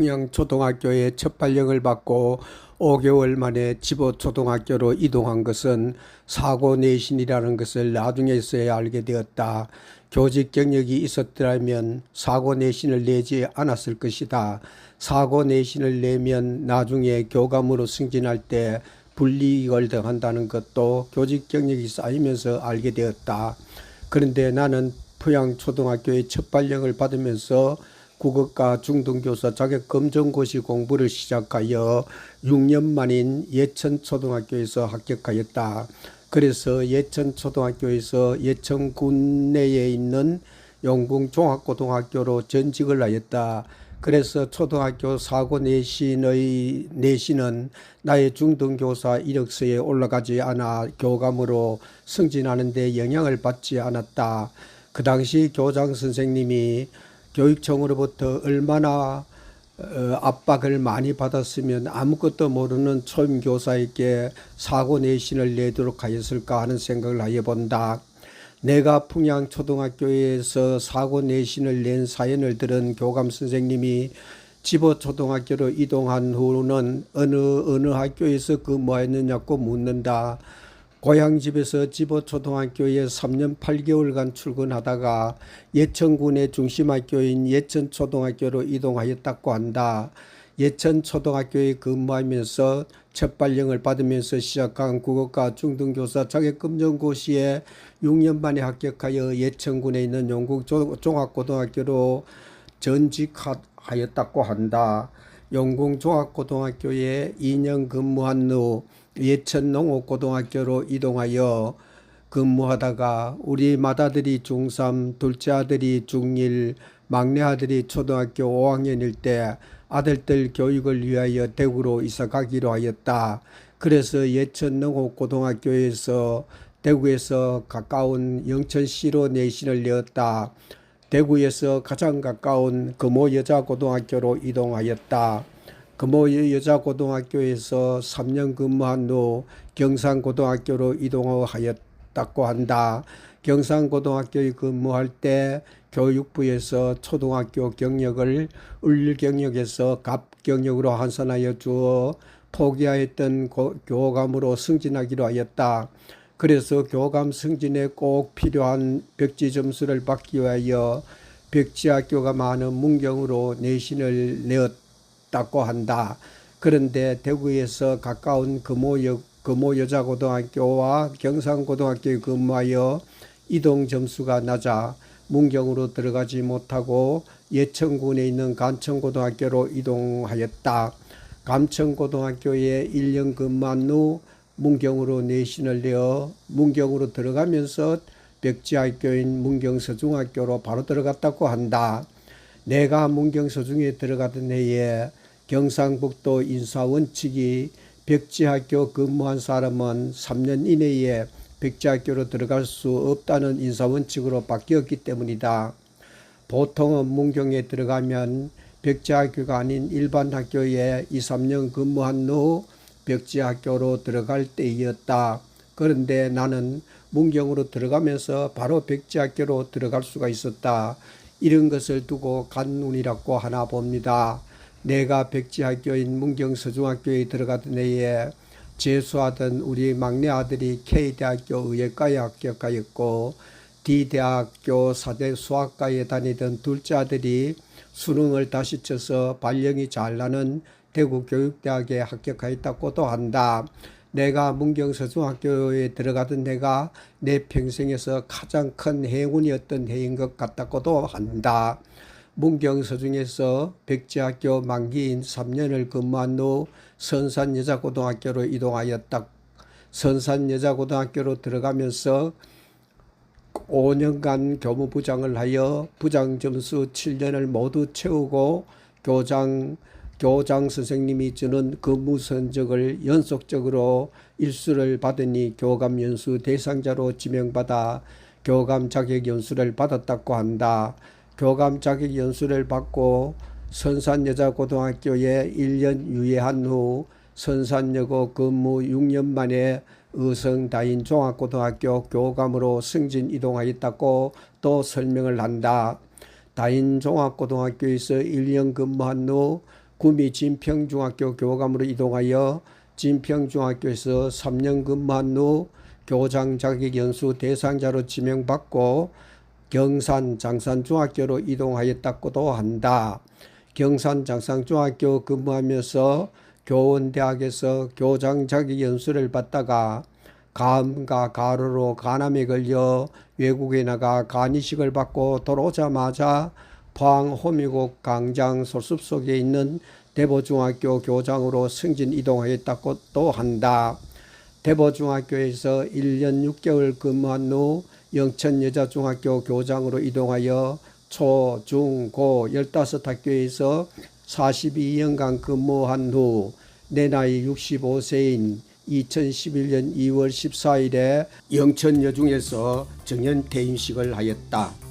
풍양초등학교에 첫 발령을 받고 5개월 만에 지보초등학교로 이동한 것은 사고 내신이라는 것을 나중에서야 알게 되었다. 교직 경력이 있었더라면 사고 내신을 내지 않았을 것이다. 사고 내신을 내면 나중에 교감으로 승진할 때 불이익을 당한다는 것도 교직 경력이 쌓이면서 알게 되었다. 그런데 나는 풍양초등학교의 첫 발령을 받으면서 국어과 중등교사 자격검정고시 공부를 시작하여 6년 만인 예천초등학교에서 합격하였다. 그래서 예천초등학교에서 예천군 내에 있는 용궁종합고등학교로 전직을 하였다. 그래서 초등학교 사고 내신은 나의 중등교사 이력서에 올라가지 않아 교감으로 승진하는 데 영향을 받지 않았다. 그 당시 교장 선생님이 교육청으로부터 얼마나 압박을 많이 받았으면 아무것도 모르는 초임교사에게 사고 내신을 내도록 하였을까 하는 생각을 해본다. 내가 풍양초등학교에서 사고 내신을 낸 사연을 들은 교감 선생님이 지보초등학교로 이동한 후는 어느 학교에서 근무했느냐고 묻는다. 고향집에서 지보초등학교에 3년 8개월간 출근하다가 예천군의 중심학교인 예천초등학교로 이동하였다고 한다. 예천초등학교에 근무하면서 첫 발령을 받으면서 시작한 국어과 중등교사 자격검정고시에 6년 만에 합격하여 예천군에 있는 용궁종합고등학교로 전직하였다고 한다. 용궁종합고등학교에 2년 근무한 후 예천농업고등학교로 이동하여 근무하다가 우리 맏아들이 중3, 둘째 아들이 중1, 막내 아들이 초등학교 5학년일 때 아들들 교육을 위하여 대구로 이사 가기로 하였다. 그래서 예천농업고등학교에서 대구에서 가까운 영천시로 내신을 내었다. 대구에서 가장 가까운 금호여자고등학교로 이동하였다. 금호여자고등학교에서 3년 근무한 후 경산고등학교로 이동하였다고 한다. 경산고등학교에 근무할 때 교육부에서 초등학교 경력을 을경력에서 갑경력으로 환산하여 주어 포기하였던 교감으로 승진하기로 하였다. 그래서 교감 승진에 꼭 필요한 백지 점수를 받기 위하여 백지학교가 많은 문경으로 내신을 내었다고 한다. 그런데 대구에서 가까운 금호여자고등학교와 경산고등학교에 근무하여 이동 점수가 낮아 문경으로 들어가지 못하고 예천군에 있는 감천고등학교로 이동하였다. 감천고등학교에 1년 근무한 후 문경으로 내신을 내어 문경으로 들어가면서 백지학교인 문경서중학교로 바로 들어갔다고 한다. 내가 문경서중에 들어가던 해에 경상북도 인사원칙이 백지학교 근무한 사람은 3년 이내에 백지학교로 들어갈 수 없다는 인사원칙으로 바뀌었기 때문이다. 보통은 문경에 들어가면 백지학교가 아닌 일반 학교에 2, 3년 근무한 후 백지학교로 들어갈 때이었다. 그런데 나는 문경으로 들어가면서 바로 백지학교로 들어갈 수가 있었다. 이런 것을 두고 간운이라고 하나 봅니다. 내가 백지학교인 문경서중학교에 들어가던 해에 재수하던 우리 막내 아들이 K대학교 의예과에 합격하였고 D대학교 사대 수학과에 다니던 둘째 아들이 수능을 다시 쳐서 발령이 잘 나는 대구교육대학에 합격하였다고도 한다. 내가 문경서중학교에 들어가던 해가 내 평생에서 가장 큰 행운이었던 해인 것 같다고도 한다. 문경서중에서 백지학교 만기인 3년을 근무한 후 선산여자고등학교로 이동하였다. 선산여자고등학교로 들어가면서 5년간 교무부장을 하여 부장점수 7년을 모두 채우고 교장 선생님이 주는 근무 성적을 연속적으로 일수를 받으니 교감 연수 대상자로 지명받아 교감 자격 연수를 받았다고 한다. 교감 자격 연수를 받고 선산여자고등학교에 1년 유예한 후 선산여고 근무 6년 만에 의성다인종합고등학교 교감으로 승진 이동하였다고 또 설명을 한다. 다인종합고등학교에서 1년 근무한 후 구미 진평중학교 교감으로 이동하여 진평중학교에서 3년 근무한 후 교장 자격연수 대상자로 지명받고 경산 장산중학교로 이동하였다고도 한다. 경산 장산중학교 근무하면서 교원대학에서 교장 자격연수를 받다가 감과 가루로 간암에 걸려 외국에 나가 간이식을 받고 돌아오자마자 포항 호미곶 강장 소습 속에 있는 대보중학교 교장으로 승진 이동하였다고도 한다. 대보중학교에서 1년 6개월 근무한 후 영천여자중학교 교장으로 이동하여 초, 중, 고 15학교에서 42년간 근무한 후 내 나이 65세인 2011년 2월 14일에 영천여중에서 정년퇴임식을 하였다.